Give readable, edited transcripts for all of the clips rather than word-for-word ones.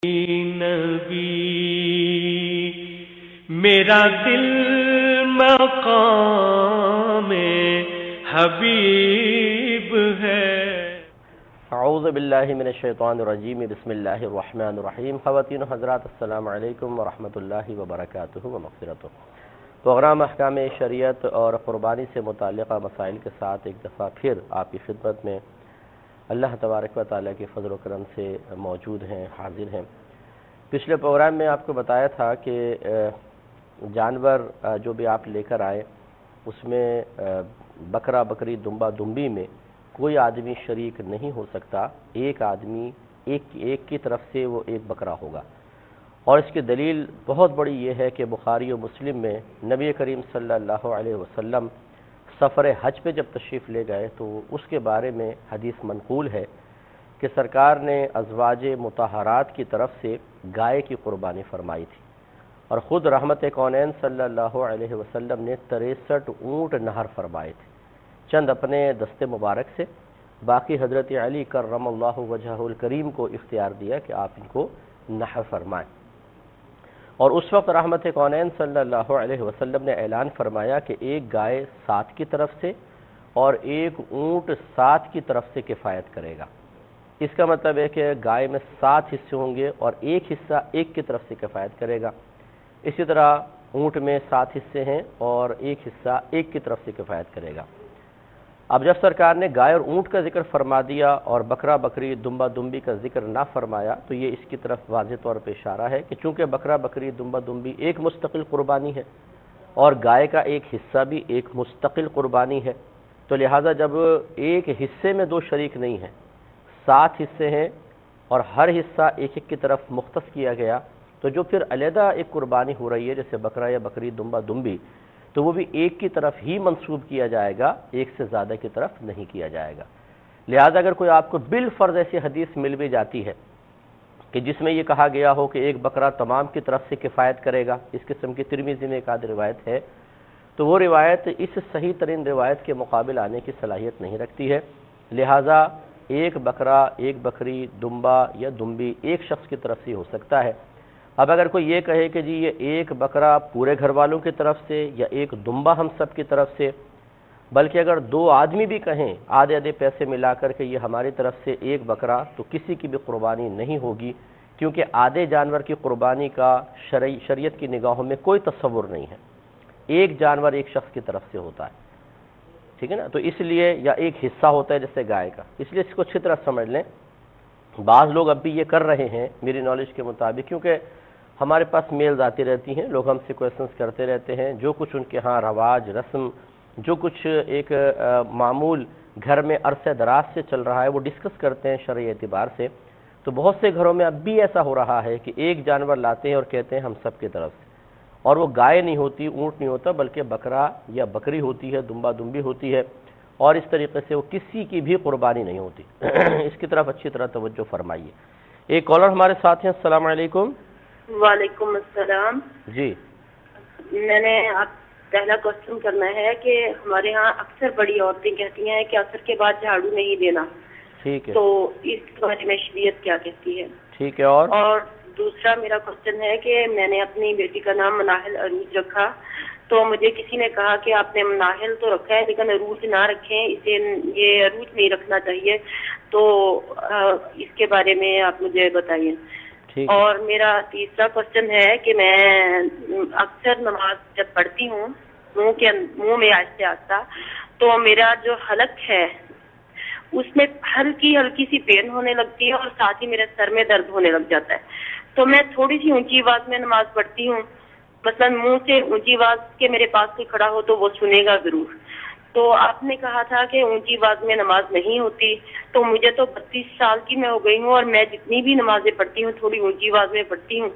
نبی میرا دل مقام حبیب ہے۔ اعوذ باللہ من الشیطان الرجیم، بسم اللہ الرحمن الرحیم۔ خواتین و حضرات، السلام علیکم ورحمۃ اللہ وبرکاتہ و مغفرتہ۔ پروگرام احکام شریعت اور قربانی سے متعلقہ مسائل کے ساتھ ایک دفعہ پھر آپ کی خدمت میں اللہ تبارک و تعالیٰ کے فضل و کرم سے موجود ہیں، حاضر ہیں۔ پچھلے پروگرام میں آپ کو بتایا تھا کہ جانور جو بھی آپ لے کر آئے اس میں بکرا بکری دمبا دمبی میں کوئی آدمی شریک نہیں ہو سکتا، ایک آدمی ایک کی طرف سے وہ ایک بکرا ہوگا۔ اور اس کی دلیل بہت بڑی یہ ہے کہ بخاری و مسلم میں نبی کریم صلی اللہ علیہ وسلم سفر حج پہ جب تشریف لے گئے تو اس کے بارے میں حدیث منقول ہے کہ سرکار نے ازواج مطہرات کی طرف سے گائے کی قربانی فرمائی تھی، اور خود رحمت کونین صلی اللہ علیہ وسلم نے 63 اونٹ نہر فرمائے تھے، چند اپنے دست مبارک سے، باقی حضرت علی کرم اللہ وجہہ الکریم کو اختیار دیا کہ آپ ان کو نحر فرمائیں۔ اور اس وقت رحمت کونین صلی اللہ علیہ وسلم نے اعلان فرمایا کہ ایک گائے 7 کی طرف سے اور ایک اونٹ 7 کی طرف سے کفایت کرے گا۔ اس کا مطلب ہے کہ گائے میں 7 حصے ہوں گے اور ایک حصہ ایک کی طرف سے کفایت کرے گا۔ اسی طرح اونٹ میں 7 حصے ہیں اور ایک حصہ ایک کی طرف سے کفایت کرے گا۔ اب جب سرکار نے گائے اور اونٹ کا ذکر فرما دیا اور بکرا بکری دمبا دمبی کا ذکر نہ فرمایا تو یہ اس کی طرف واضح طور پہ اشارہ ہے کہ چونکہ بکرا بکری دمبا دمبی ایک مستقل قربانی ہے اور گائے کا ایک حصہ بھی ایک مستقل قربانی ہے، تو لہٰذا جب ایک حصے میں 2 شریک نہیں ہیں، 7 حصے ہیں اور ہر حصہ ایک ایک کی طرف مختص کیا گیا، تو جو پھر علیحدہ ایک قربانی ہو رہی ہے جیسے بکرا یا بکری دمبا دمبی، تو وہ بھی ایک کی طرف ہی منسوب کیا جائے گا، ایک سے زیادہ کی طرف نہیں کیا جائے گا۔ لہذا اگر کوئی آپ کو بالفرض ایسی حدیث مل بھی جاتی ہے کہ جس میں یہ کہا گیا ہو کہ ایک بکرا تمام کی طرف سے کفایت کرے گا، اس قسم کی ترمذی میں ایک آدھ روایت ہے، تو وہ روایت اس صحیح ترین روایت کے مقابل آنے کی صلاحیت نہیں رکھتی ہے۔ لہذا ایک بکرا ایک بکری دمبا یا دمبی ایک شخص کی طرف سے ہو سکتا ہے۔ اب اگر کوئی یہ کہے کہ جی یہ ایک بکرا پورے گھر والوں کی طرف سے یا ایک دمبا ہم سب کی طرف سے، بلکہ اگر 2 آدمی بھی کہیں آدھے آدھے پیسے ملا کر کے یہ ہماری طرف سے ایک بکرا، تو کسی کی بھی قربانی نہیں ہوگی، کیونکہ آدھے جانور کی قربانی کا شریعت کی نگاہوں میں کوئی تصور نہیں ہے، ایک جانور ایک شخص کی طرف سے ہوتا ہے، ٹھیک ہے نا؟ تو اس لیے یا ایک حصہ ہوتا ہے جیسے گائے کا، اس لیے اس کو اچھی طرح سمجھ لیں۔ بعض لوگ اب بھی یہ کر رہے ہیں میری نالج کے مطابق، کیونکہ ہمارے پاس میلز آتی رہتی ہیں، لوگ ہم سے کویسچنس کرتے رہتے ہیں، جو کچھ ان کے ہاں رواج رسم، جو کچھ ایک معمول گھر میں عرصہ دراز سے چل رہا ہے وہ ڈسکس کرتے ہیں شرعی اعتبار سے۔ تو بہت سے گھروں میں اب بھی ایسا ہو رہا ہے کہ ایک جانور لاتے ہیں اور کہتے ہیں ہم سب کی طرف سے، اور وہ گائے نہیں ہوتی، اونٹ نہیں ہوتا، بلکہ بکرا یا بکری ہوتی ہے، دمبا دمبی ہوتی ہے، اور اس طریقے سے وہ کسی کی بھی قربانی نہیں ہوتی۔ اس کی طرف اچھی طرح توجہ فرمائیے۔ ایک کالر ہمارے ساتھ ہیں، السلام علیکم۔ وعلیکم السلام جی، میں نے آپ پہلا کوشچن کرنا ہے کہ ہمارے ہاں اکثر بڑی عورتیں کہتی ہیں کہ عصر کے بعد جھاڑو نہیں دینا، ٹھیک ہے، تو اس کے بارے میں شریعت کیا کہتی ہے؟ ٹھیک ہے۔ اور دوسرا میرا کوشچن ہے کہ میں نے اپنی بیٹی کا نام مناہل عروج رکھا، تو مجھے کسی نے کہا کہ آپ نے مناہل تو رکھا ہے لیکن عروج نہ رکھیں، اسے یہ عروج نہیں رکھنا چاہیے، تو اس کے بارے میں آپ مجھے بتائیے۔ اور میرا تیسرا کوشچن ہے کہ میں اکثر نماز جب پڑھتی ہوں منہ میں آہستہ آہستہ، تو میرا جو حلق ہے اس میں ہلکی ہلکی سی پین ہونے لگتی ہے اور ساتھ ہی میرے سر میں درد ہونے لگ جاتا ہے، تو میں تھوڑی سی اونچی آواز میں نماز پڑھتی ہوں، مثلا منہ سے اونچی آواز کے میرے پاس کوئی کھڑا ہو تو وہ سنے گا ضرور، تو آپ نے کہا تھا کہ اونچی آواز میں نماز نہیں ہوتی، تو مجھے تو 32 سال کی میں ہو گئی ہوں اور میں جتنی بھی نمازیں پڑھتی ہوں تھوڑی اونچی آواز میں پڑھتی ہوں،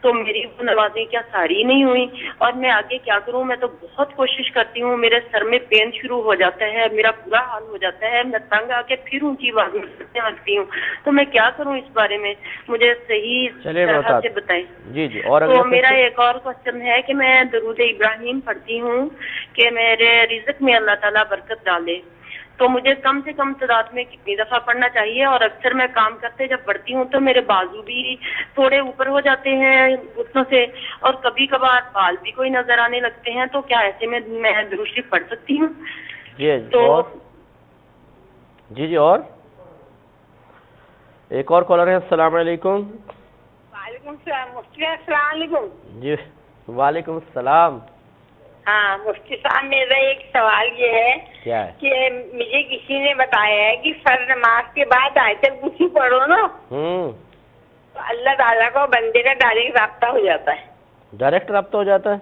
تو میری وہ نمازیں کیا ساری نہیں ہوئی؟ اور میں آگے کیا کروں؟ میں تو بہت کوشش کرتی ہوں، میرے سر میں پین شروع ہو جاتا ہے، میرا برا حال ہو جاتا ہے، میں تنگ آ کے پھر اونچی آواز میں پڑھنے لگتی ہوں، تو میں کیا کروں اس بارے میں؟ مجھے صحیح طرح سے بتائیں۔ جی جی۔ اور تو میرا ایک اور کوشچن ہے کہ میں درود ابراہیم پڑھتی ہوں کہ میرے رزق میں اللہ تعالیٰ برکت ڈالے، تو مجھے کم سے کم تعداد میں کتنی دفعہ پڑھنا چاہیے؟ اور اکثر میں کام کرتے جب پڑھتی ہوں تو میرے بازو بھی تھوڑے اوپر ہو جاتے ہیں گھٹنوں سے، اور کبھی کبھار بال بھی کوئی نظر آنے لگتے ہیں، تو کیا ایسے میں درود شریف پڑھ سکتی ہوں؟ جی اور ایک اور کالر ہے. السلام علیکم. وعلیکم السلام مفتی صاحب. السلام علیکم. جی وعلیکم السلام. ہاں مفتی صاحب میرا ایک سوال یہ ہے کیا ہے کہ مجھے کسی نے بتایا ہے کہ فرض نماز کے بعد آیت الکرسی پڑھو نا تو اللہ تعالیٰ کو بندے کا ڈائریکٹ رابطہ ہو جاتا ہے. ڈائریکٹ رابطہ ہو جاتا ہے؟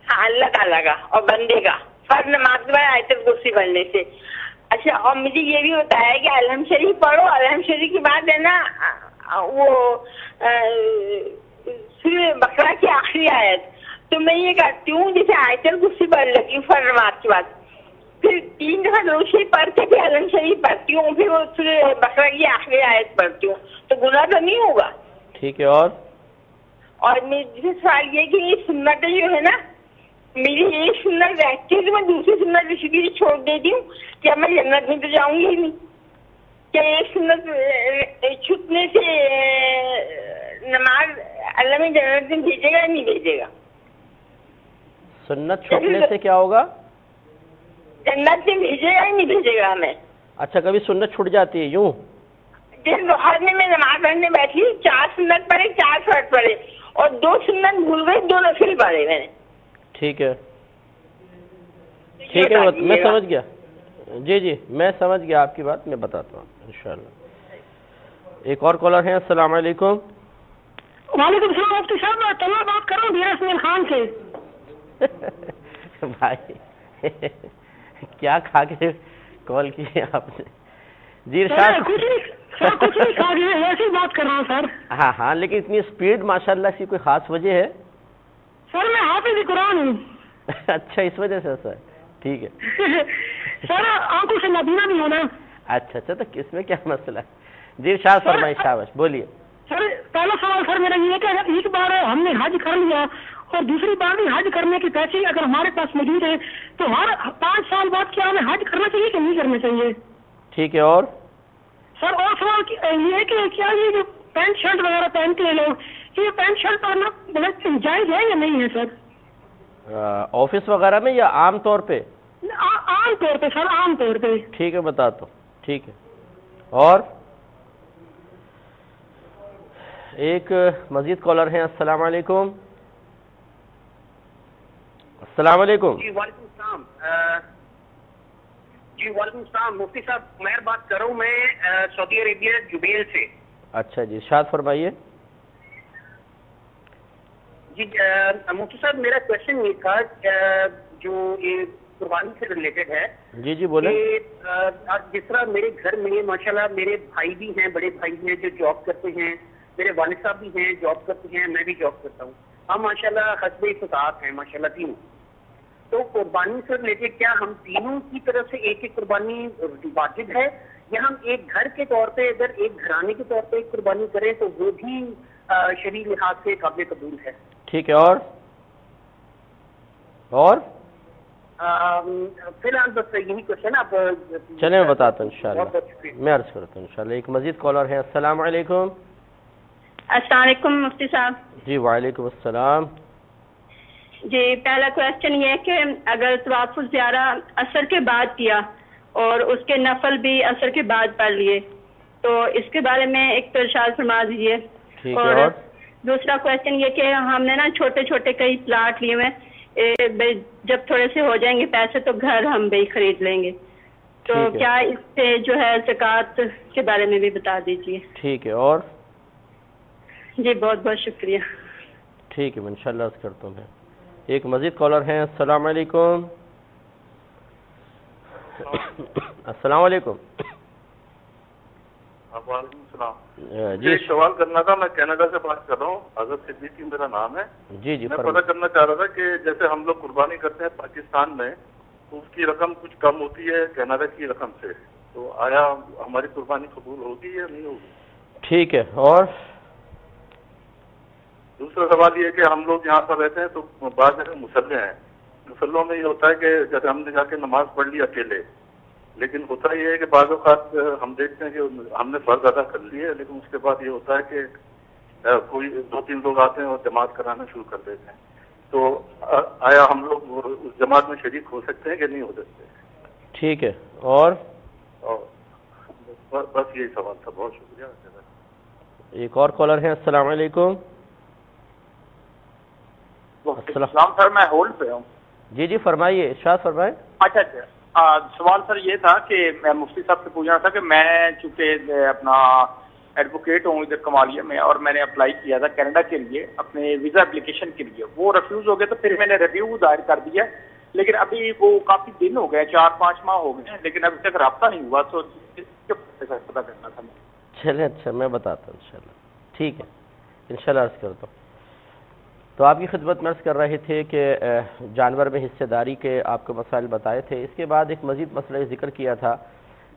ہاں اللہ تعالیٰ کا اور بندے کا فرض نماز کے بعد آیت الکرسی پڑھنے سے. اچھا اور مجھے یہ بھی بتایا ہے کہ الحمد شریف پڑھو، الحمد شریف کے بعد ہے نا وہ سورہ بقرہ کی آخری آیت. تو میں یہ کرتی ہوں جیسے آیت الکرسی پڑھ لیتی ہوں فرض نماز کے بعد، پھر 3 دفعہ درود شریف پڑھ کے پھر الحمد شریف پڑھتی ہوں، پھر وہ سورہ بقرہ کی آخری آیت پڑھتی ہوں، تو گناہ تو نہیں ہوگا؟ ٹھیک ہے. اور میرے سوال یہ کہ یہ سنت جو ہے نا میری ایک سنت رہتی ہے تو میں دوسری سنت اسی لیے چھوڑ دیتی ہوں کہ میں جنت میں تو جاؤں گی نہیں. کیا ایک سنت چھٹنے سے نماز اللہ میں جنت میں بھیجے گا یا نہیں بھیجے گا؟ سنت چھوڑنے سے کیا ہوگا؟ جنت میں بھیجے گا یا نہیں بھیجے گا ہمیں؟ اچھا کبھی سنت چھوٹ جاتی ہے یوں؟ جس ظہر میں نماز پڑھنے بیٹھی 4 سنت پڑھے 4 فرض پڑھے اور 2 سنت بھول گئی 2 نفل پڑھے میں نے. ٹھیک ہے میں سمجھ گیا. جی میں سمجھ گیا آپ کی بات، میں بتاتا ہوں انشاءاللہ. ایک اور کالر ہیں. السلام علیکم. وعلیکم السلام مفتی صاحب. میں طلبہ بات کر رہا ہوں دیر اسماعیل خان سے. بھائی کیا کھا کے کال کی آپ نے؟ جی ارشاد. کچھ نہیں کھا کے ایسی بات کر رہا ہوں سر. ہاں لیکن اتنی اسپیڈ ماشاءاللہ کی کوئی خاص وجہ ہے؟ سر میں حافظ قرآن ہوں. اچھا اس وجہ سے ایسا ہے. ٹھیک ہے سر آنکھوں سے نابینا بھی ہونا. اچھا تو اس میں کیا مسئلہ ہے؟ جی ارشاد فرمائیں. شاباش بولیے. سر پہلا سوال سر میرا یہ کہ ایک بار ہم نے حج کر لیا اور دوسری بار بھی حج کرنے کے پیسے اگر ہمارے پاس موجود ہیں تو ہر 5 سال بعد کیا ہمیں حج کرنا چاہیے کہ نہیں کرنا چاہیے؟ ٹھیک ہے. اور سر اور سوال یہ ہے کہ کیا یہ جو پینٹ شرٹ وغیرہ پہنتے ہیں لوگ یہ پینٹ شرٹ پہننا جائز ہے یا نہیں ہے سر؟ آفس وغیرہ میں یا عام طور پہ؟ عام طور پہ سر، عام طور پہ. ٹھیک ہے بتاتا ہوں. ٹھیک ہے. اور ایک مزید کالر ہیں. السلام علیکم. السلام علیکم. جی وعلیکم السلام. وعلیکم السلام مفتی صاحب میں بات کر رہا ہوں، میں سعودی عربیہ جبیل سے. اچھا جی ارشاد فرمائیے. جی مفتی صاحب میرا کوشچن یہ تھا جو یہ قربانی سے ریلیٹڈ ہے. جی بولیں. جس طرح میرے گھر میں ماشاءاللہ میرے بھائی بھی ہیں، بڑے بھائی ہیں جو جاب کرتے ہیں، میرے والد صاحب بھی ہیں جاب کرتے ہیں، میں بھی جاب کرتا ہوں. ہم ماشاءاللہ حسب استطاعت ہیں ماشاءاللہ تینوں. تو قربانی سے ریلیٹڈ کیا ہم تینوں کی طرف سے ایک ایک قربانی واجب ہے یا ہم ایک گھر کے طور پہ اگر ایک گھرانے کے طور پہ ایک قربانی کریں تو وہ بھی شرعی لحاظ سے قابل قبول ہے؟ ٹھیک ہے. اور فی الحال بس یہی کوشچن. آپ چلیں میں بتاتا ہوں انشاءاللہ. میں عرض کرتا ہوں انشاءاللہ. ایک مزید کالر ہے. السلام علیکم. السلام علیکم مفتی صاحب. جی وعلیکم السلام. جی پہلا کوشچن یہ ہے کہ اگر طواف الزیارہ عصر کے بعد کیا اور اس کے نفل بھی عصر کے بعد پڑھ لیے تو اس کے بارے میں ایک تو ارشاد فرما دیجیے. اور دوسرا کوشچن یہ کہ ہم نے نا چھوٹے چھوٹے کئی پلاٹ لیے ہوئے، جب تھوڑے سے ہو جائیں گے پیسے تو گھر ہم بھی خرید لیں گے، تو کیا اس سے جو ہے زکوٰۃ کے بارے میں بھی بتا دیجیے. ٹھیک ہے. اور جی بہت بہت شکریہ. ٹھیک ہے میں انشاءاللہ عرض کرتا ہوں. ایک مزید کالر ہیں. السلام علیکم. السلام علیکم. وعلیکم السلام. جی سوال کرنا تھا. میں کینیڈا سے بات کر رہا ہوں. حضرت صدیقی میرا نام ہے. جی میں پتہ کرنا چاہ رہا تھا کہ جیسے ہم لوگ قربانی کرتے ہیں پاکستان میں تو اس کی رقم کچھ کم ہوتی ہے کینیڈا کی رقم سے، تو آیا ہماری قربانی قبول ہوگی یا نہیں ہوگی؟ ٹھیک ہے. اور دوسرا سوال یہ ہے کہ ہم لوگ یہاں پر رہتے ہیں تو بعض جگہ مسلح ہیں. مسلوں میں یہ ہوتا ہے کہ جیسے ہم نے جا کے نماز پڑھ لی اکیلے لیکن ہوتا یہ ہے کہ بعض اوقات ہم دیکھتے ہیں کہ ہم نے فرض ادا کر لی ہے، لیکن اس کے بعد یہ ہوتا ہے کہ کوئی 2-3 لوگ آتے ہیں اور جماعت کرانا شروع کر دیتے ہیں. تو آیا ہم لوگ اس جماعت میں شریک ہو سکتے ہیں کہ نہیں ہو سکتے؟ ٹھیک ہے. اور بس یہی سوال تھا. بہت شکریہ. ایک اور کالر ہیں. السلام علیکم. السلام سر، میں ہولڈ پہ ہوں. جی جی فرمائیے، ارشاد فرمائیں. اچھا سوال سر یہ تھا کہ میں مفتی صاحب سے پوچھنا تھا کہ میں چونکہ اپنا ایڈوکیٹ ہوں ادھر کمالیہ میں، اور میں نے اپلائی کیا تھا کینیڈا کے لیے اپنے ویزا اپلیکیشن کے لیے، وہ ریفیوز ہو گیا تو پھر میں نے ریویو دائر کر دیا، لیکن ابھی وہ کافی دن ہو گئے، 4-5 ماہ ہو گئے ہیں، لیکن ابھی تک رابطہ نہیں ہوا. تو پتا کرنا تھا. چلیں اچھا میں بتاتا ہوں انشاءاللہ. ٹھیک ہے انشاءاللہ عرض کرتا ہوں. تو آپ کی خدمت میں عرض کر رہے تھے کہ جانور میں حصہ داری کے آپ کو مسائل بتائے تھے. اس کے بعد ایک مزید مسئلہ ذکر کیا تھا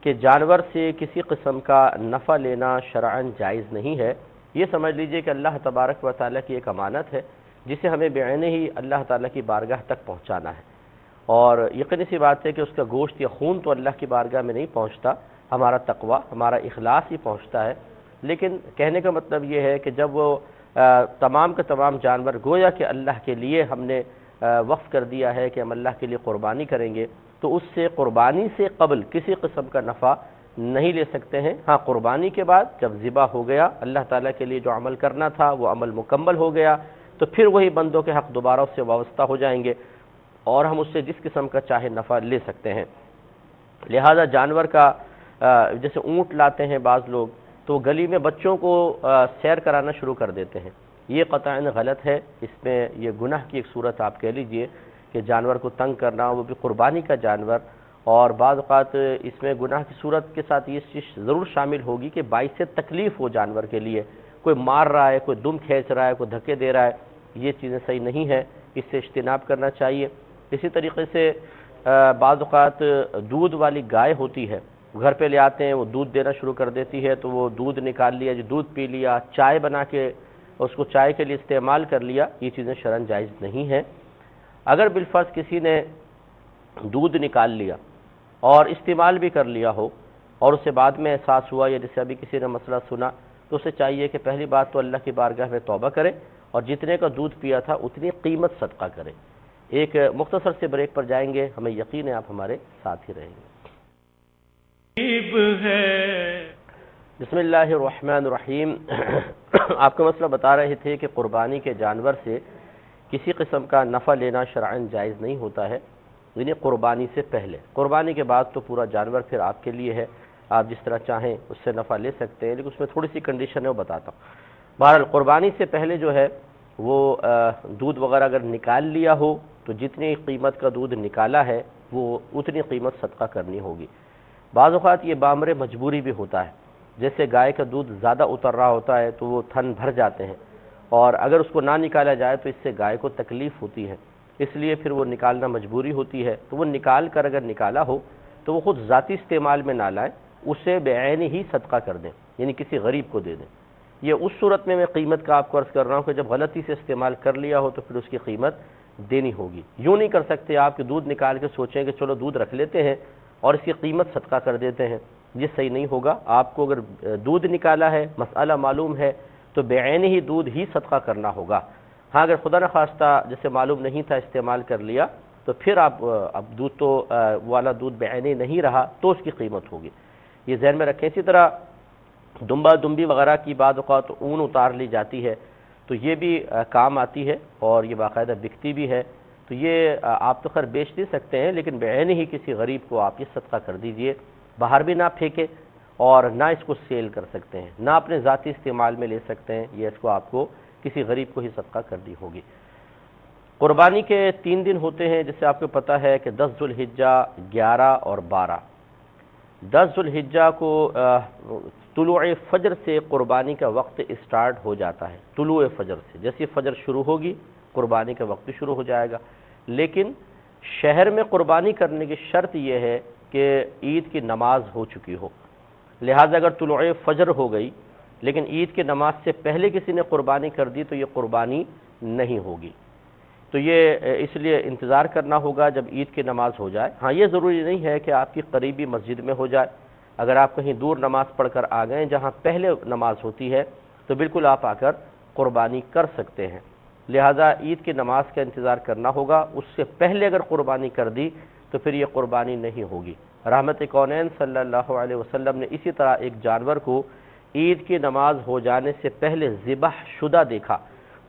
کہ جانور سے کسی قسم کا نفع لینا شرعاً جائز نہیں ہے. یہ سمجھ لیجئے کہ اللہ تبارک و تعالیٰ کی ایک امانت ہے جسے ہمیں بعینہ ہی اللہ تعالیٰ کی بارگاہ تک پہنچانا ہے، اور یقینی سی بات ہے کہ اس کا گوشت یا خون تو اللہ کی بارگاہ میں نہیں پہنچتا، ہمارا تقویٰ ہمارا اخلاص ہی پہنچتا ہے. لیکن کہنے کا مطلب یہ ہے کہ جب وہ تمام کے تمام جانور گویا کہ اللہ کے لیے ہم نے وقف کر دیا ہے کہ ہم اللہ کے لیے قربانی کریں گے، تو اس سے قربانی سے قبل کسی قسم کا نفع نہیں لے سکتے ہیں. ہاں قربانی کے بعد جب ذبح ہو گیا، اللہ تعالیٰ کے لیے جو عمل کرنا تھا وہ عمل مکمل ہو گیا، تو پھر وہی بندوں کے حق دوبارہ اس سے وابستہ ہو جائیں گے اور ہم اس سے جس قسم کا چاہے نفع لے سکتے ہیں. لہذا جانور کا جیسے اونٹ لاتے ہیں بعض لوگ تو گلی میں بچوں کو سیر کرانا شروع کر دیتے ہیں، یہ قطعاً غلط ہے. اس میں یہ گناہ کی ایک صورت آپ کہہ لیجئے کہ جانور کو تنگ کرنا، وہ بھی قربانی کا جانور. اور بعض اوقات اس میں گناہ کی صورت کے ساتھ یہ چیز ضرور شامل ہوگی کہ باعث تکلیف ہو جانور کے لیے، کوئی مار رہا ہے، کوئی دم کھینچ رہا ہے، کوئی دھکے دے رہا ہے، یہ چیزیں صحیح نہیں ہے، اس سے اجتناب کرنا چاہیے. اسی طریقے سے بعض اوقات دودھ والی گائے ہوتی ہے، گھر پہ لے آتے ہیں، وہ دودھ دینا شروع کر دیتی ہے، تو وہ دودھ نکال لیا، جو دودھ پی لیا، چائے بنا کے اس کو چائے کے لیے استعمال کر لیا، یہ چیزیں شرعاً جائز نہیں ہیں. اگر بالفرض کسی نے دودھ نکال لیا اور استعمال بھی کر لیا ہو اور اسے بعد میں احساس ہوا، یا جیسے ابھی کسی نے مسئلہ سنا، تو اسے چاہیے کہ پہلی بات تو اللہ کی بارگاہ میں توبہ کرے اور جتنے کا دودھ پیا تھا اتنی قیمت صدقہ کرے. ایک مختصر سے بریک پر جائیں گے، ہمیں یقین ہے آپ ہمارے ساتھ ہی رہیں گے. بسم اللہ الرحمن الرحیم. آپ کا مسئلہ بتا رہے تھے کہ قربانی کے جانور سے کسی قسم کا نفع لینا شرعاً جائز نہیں ہوتا ہے، یعنی قربانی سے پہلے. قربانی کے بعد تو پورا جانور پھر آپ کے لیے ہے، آپ جس طرح چاہیں اس سے نفع لے سکتے ہیں، لیکن اس میں تھوڑی سی کنڈیشن ہے، وہ بتاتا ہوں. بہرحال قربانی سے پہلے جو ہے وہ دودھ وغیرہ اگر نکال لیا ہو تو جتنی قیمت کا دودھ نکالا ہے وہ اتنی قیمت صدقہ کرنی ہوگی. بعض اوقات یہ بامر مجبوری بھی ہوتا ہے، جیسے گائے کا دودھ زیادہ اتر رہا ہوتا ہے تو وہ تھن بھر جاتے ہیں، اور اگر اس کو نہ نکالا جائے تو اس سے گائے کو تکلیف ہوتی ہے، اس لیے پھر وہ نکالنا مجبوری ہوتی ہے. تو وہ نکال کر اگر نکالا ہو تو وہ خود ذاتی استعمال میں نہ لائیں، اسے بعین ہی صدقہ کر دیں، یعنی کسی غریب کو دے دیں. یہ اس صورت میں قیمت کا آپ کو عرض کر رہا ہوں کہ جب غلطی سے استعمال کر لیا ہو تو پھر اس کی قیمت دینی ہوگی. یوں نہیں کر سکتے آپ کہ دودھ نکال کے سوچیں کہ چلو دودھ رکھ لیتے ہیں اور اس کی قیمت صدقہ کر دیتے ہیں، یہ صحیح نہیں ہوگا. آپ کو اگر دودھ نکالا ہے، مسئلہ معلوم ہے، تو بعین ہی دودھ ہی صدقہ کرنا ہوگا. ہاں اگر خدا نخواستہ جیسے معلوم نہیں تھا استعمال کر لیا تو پھر آپ اب دودھ تو والا دودھ بعین ہی نہیں رہا تو اس کی قیمت ہوگی، یہ ذہن میں رکھیں. اسی طرح دمبا دمبی وغیرہ کی بعض اوقات اون اتار لی جاتی ہے تو یہ بھی کام آتی ہے اور یہ باقاعدہ بکتی بھی ہے. تو یہ آپ تو خیر بیچ نہیں سکتے ہیں، لیکن بعین ہی کسی غریب کو آپ یہ صدقہ کر دیجئے. باہر بھی نہ پھینکے اور نہ اس کو سیل کر سکتے ہیں، نہ اپنے ذاتی استعمال میں لے سکتے ہیں، یہ اس کو آپ کو کسی غریب کو ہی صدقہ کرنی ہوگی. قربانی کے 3 دن ہوتے ہیں، جیسے آپ کو پتہ ہے کہ 10 ذو الحجہ، 11 اور 12. 10 ذو الحجہ کو طلوع فجر سے قربانی کا وقت اسٹارٹ ہو جاتا ہے. طلوع فجر سے جیسے فجر شروع ہوگی قربانی کا وقت شروع ہو جائے گا. لیکن شہر میں قربانی کرنے کی شرط یہ ہے کہ عید کی نماز ہو چکی ہو. لہٰذا اگر طلوع فجر ہو گئی لیکن عید کی نماز سے پہلے کسی نے قربانی کر دی تو یہ قربانی نہیں ہوگی، تو یہ اس لیے انتظار کرنا ہوگا جب عید کی نماز ہو جائے۔ ہاں یہ ضروری نہیں ہے کہ آپ کی قریبی مسجد میں ہو جائے، اگر آپ کہیں دور نماز پڑھ کر آ گئے جہاں پہلے نماز ہوتی ہے تو بالکل آپ آ کر قربانی کر سکتے ہیں، لہذا عید کی نماز کا انتظار کرنا ہوگا۔ اس سے پہلے اگر قربانی کر دی تو پھر یہ قربانی نہیں ہوگی۔ رحمت کونین صلی اللہ علیہ وسلم نے اسی طرح ایک جانور کو عید کی نماز ہو جانے سے پہلے ذبح شدہ دیکھا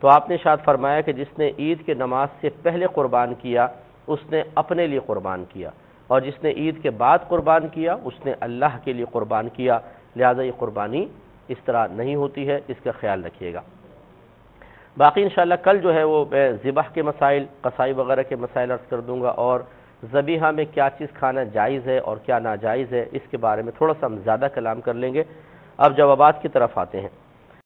تو آپ نے ارشاد فرمایا کہ جس نے عید کی نماز سے پہلے قربان کیا اس نے اپنے لیے قربان کیا، اور جس نے عید کے بعد قربان کیا اس نے اللہ کے لیے قربان کیا، لہذا یہ قربانی اس طرح نہیں ہوتی ہے، اس کا خیال رکھیے گا۔ باقی انشاءاللہ کل جو ہے وہ ذبح کے مسائل، قصائی وغیرہ کے مسائل عرض کر دوں گا، اور ذبیحہ میں کیا چیز کھانا جائز ہے اور کیا ناجائز ہے اس کے بارے میں تھوڑا سا ہم زیادہ کلام کر لیں گے۔ اب جوابات کی طرف آتے ہیں۔